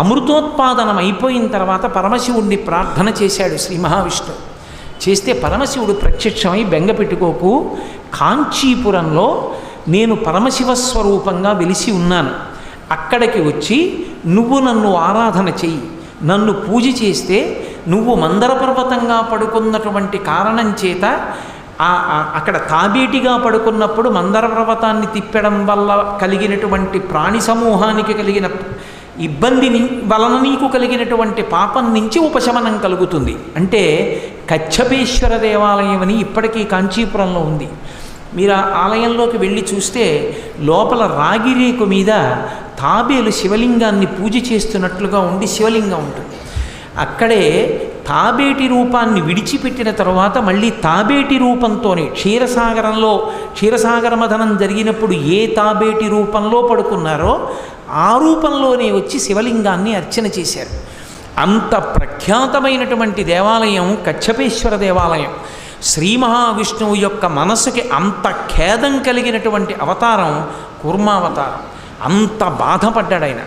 అమృతోత్పాదనం అయిపోయిన తర్వాత పరమశివుణ్ణి ప్రార్థన చేశాడు శ్రీ మహావిష్ణువు. చేస్తే పరమశివుడు ప్రత్యక్షమై బెంగ పెట్టుకోకు, కాంచీపురంలో నేను పరమశివస్వరూపంగా వెలిసి ఉన్నాను, అక్కడికి వచ్చి నువ్వు నన్ను ఆరాధన చెయ్యి, నన్ను పూజ చేస్తే నువ్వు మందర పర్వతంగా పడుకున్నటువంటి కారణం చేత అక్కడ తాబేటిగా పడుకున్నప్పుడు మందర పర్వతాన్ని తిప్పడం వల్ల కలిగినటువంటి ప్రాణి సమూహానికి కలిగిన ఇబ్బందిని వలన నీకు కలిగినటువంటి పాపం నుంచి ఉపశమనం కలుగుతుంది అంటే కచ్చపేశ్వర దేవాలయం అని ఇప్పటికీ కాంచీపురంలో ఉంది. మీరు ఆ ఆలయంలోకి వెళ్ళి చూస్తే లోపల రాగిరేకు మీద తాబేలు శివలింగాన్ని పూజ చేస్తున్నట్లుగా ఉండి శివలింగం ఉంటుంది. అక్కడే తాబేటి రూపాన్ని విడిచిపెట్టిన తర్వాత మళ్ళీ తాబేటి రూపంతోనే క్షీరసాగర మథనం జరిగినప్పుడు ఏ తాబేటి రూపంలో పడుకున్నారో ఆ రూపంలోనే వచ్చి శివలింగాన్ని అర్చన చేశారు. అంత ప్రఖ్యాతమైనటువంటి దేవాలయం కచ్చపేశ్వర దేవాలయం. శ్రీ మహావిష్ణువు యొక్క మనసుకి అంత ఖేదం కలిగినటువంటి అవతారం కూర్మావతారం. అంత బాధపడ్డాడు ఆయన.